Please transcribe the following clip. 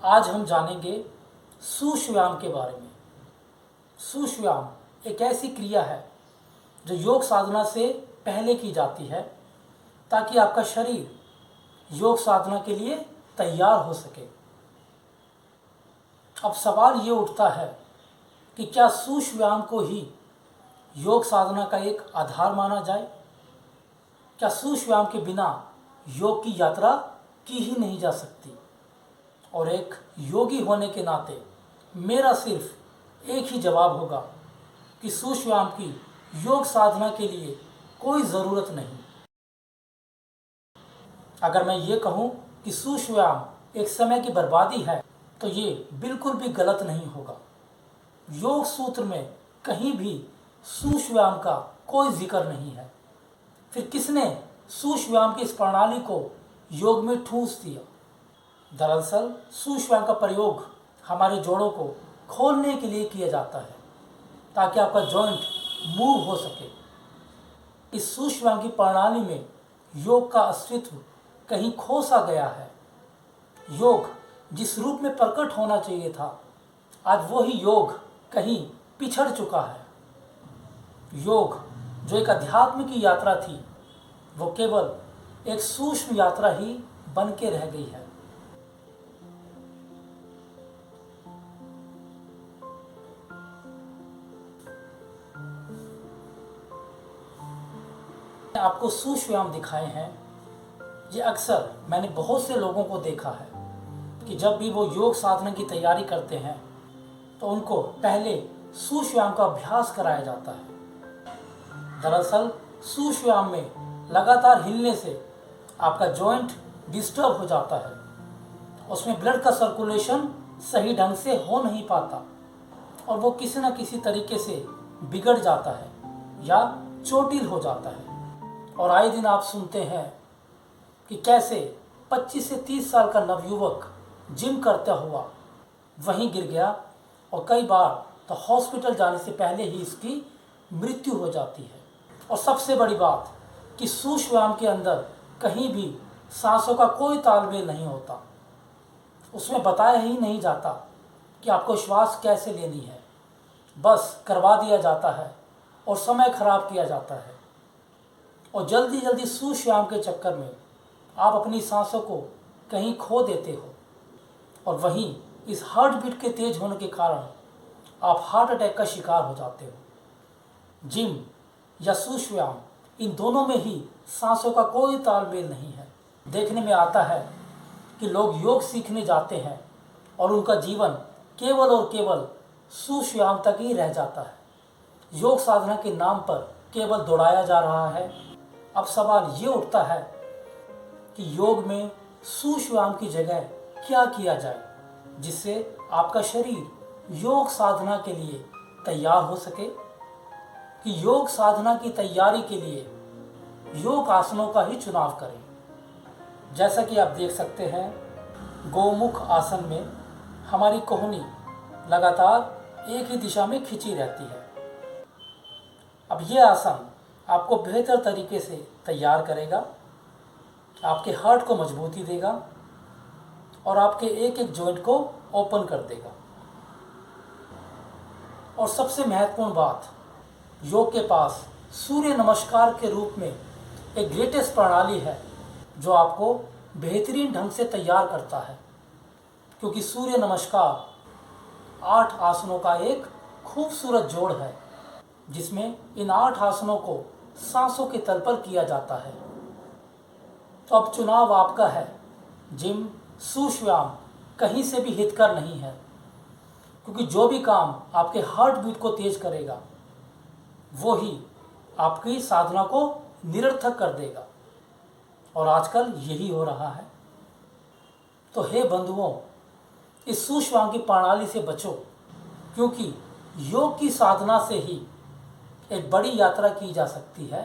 आज हम जानेंगे सूक्ष्म व्यायाम के बारे में। सूक्ष्म व्यायाम एक ऐसी क्रिया है जो योग साधना से पहले की जाती है ताकि आपका शरीर योग साधना के लिए तैयार हो सके। अब सवाल ये उठता है कि क्या सूक्ष्म व्यायाम को ही योग साधना का एक आधार माना जाए? क्या सूक्ष्म व्यायाम के बिना योग की यात्रा की ही नहीं जा सकती? और एक योगी होने के नाते मेरा सिर्फ एक ही जवाब होगा कि सूक्ष्म व्यायाम की योग साधना के लिए कोई ज़रूरत नहीं। अगर मैं ये कहूँ कि सूक्ष्म व्यायाम एक समय की बर्बादी है तो ये बिल्कुल भी गलत नहीं होगा। योग सूत्र में कहीं भी सूक्ष्म व्यायाम का कोई जिक्र नहीं है। फिर किसने सूक्ष्म व्यायाम की इस प्रणाली को योग में ठूंस दिया? दरअसल सूक्ष्म व्यायाम का प्रयोग हमारे जोड़ों को खोलने के लिए किया जाता है ताकि आपका जॉइंट मूव हो सके। इस सूक्ष्म व्यायाम की प्रणाली में योग का अस्तित्व कहीं खो सा गया है। योग जिस रूप में प्रकट होना चाहिए था, आज वही योग कहीं पिछड़ चुका है। योग जो एक अध्यात्म की यात्रा थी, वो केवल एक सूक्ष्म यात्रा ही बन के रह गई है। आपको सूक्ष्म व्यायाम दिखाए हैं। ये अक्सर मैंने बहुत से लोगों को देखा है कि जब भी वो योग साधना की तैयारी करते हैं तो उनको पहले सूक्ष्म व्यायाम का अभ्यास कराया जाता है। दरअसल सूक्ष्म व्यायाम में लगातार हिलने से आपका जॉइंट डिस्टर्ब हो जाता है, उसमें ब्लड का सर्कुलेशन सही ढंग से हो नहीं पाता और वो किसी न किसी तरीके से बिगड़ जाता है या चोटिल हो जाता है। और आए दिन आप सुनते हैं कि कैसे 25 से 30 साल का नवयुवक जिम करता हुआ वहीं गिर गया और कई बार तो हॉस्पिटल जाने से पहले ही इसकी मृत्यु हो जाती है। और सबसे बड़ी बात कि सूक्ष्म व्यायाम के अंदर कहीं भी सांसों का कोई तालमेल नहीं होता। उसमें बताया ही नहीं जाता कि आपको श्वास कैसे लेनी है, बस करवा दिया जाता है और समय खराब किया जाता है। और जल्दी जल्दी सूक्ष्म व्यायाम के चक्कर में आप अपनी सांसों को कहीं खो देते हो और वहीं इस हार्ट बीट के तेज होने के कारण आप हार्ट अटैक का शिकार हो जाते हो। जिम या सूक्ष्म व्यायाम, इन दोनों में ही सांसों का कोई तालमेल नहीं है। देखने में आता है कि लोग योग सीखने जाते हैं और उनका जीवन केवल और केवल सूक्ष्म व्यायाम तक ही रह जाता है। योग साधना के नाम पर केवल दौड़ाया जा रहा है। अब सवाल ये उठता है कि योग में सूक्ष्म व्यायाम की जगह क्या किया जाए जिससे आपका शरीर योग साधना के लिए तैयार हो सके। कि योग साधना की तैयारी के लिए योग आसनों का ही चुनाव करें। जैसा कि आप देख सकते हैं, गोमुख आसन में हमारी कोहनी लगातार एक ही दिशा में खिंची रहती है। अब ये आसन आपको बेहतर तरीके से तैयार करेगा, आपके हार्ट को मजबूती देगा और आपके एक एक जॉइंट को ओपन कर देगा। और सबसे महत्वपूर्ण बात, योग के पास सूर्य नमस्कार के रूप में एक ग्रेटेस्ट प्रणाली है जो आपको बेहतरीन ढंग से तैयार करता है। क्योंकि सूर्य नमस्कार 8 आसनों का एक खूबसूरत जोड़ है जिसमें इन 8 आसनों को सांसों के तल पर किया जाता है। तो अब चुनाव आपका है। जिम, सूक्ष्म व्यायाम कहीं से भी हितकर नहीं है, क्योंकि जो भी काम आपके हार्ट बीट को तेज करेगा वो ही आपकी साधना को निरर्थक कर देगा। और आजकल यही हो रहा है। तो हे बंधुओं, इस सूक्ष्म व्यायाम की प्रणाली से बचो, क्योंकि योग की साधना से ही एक बड़ी यात्रा की जा सकती है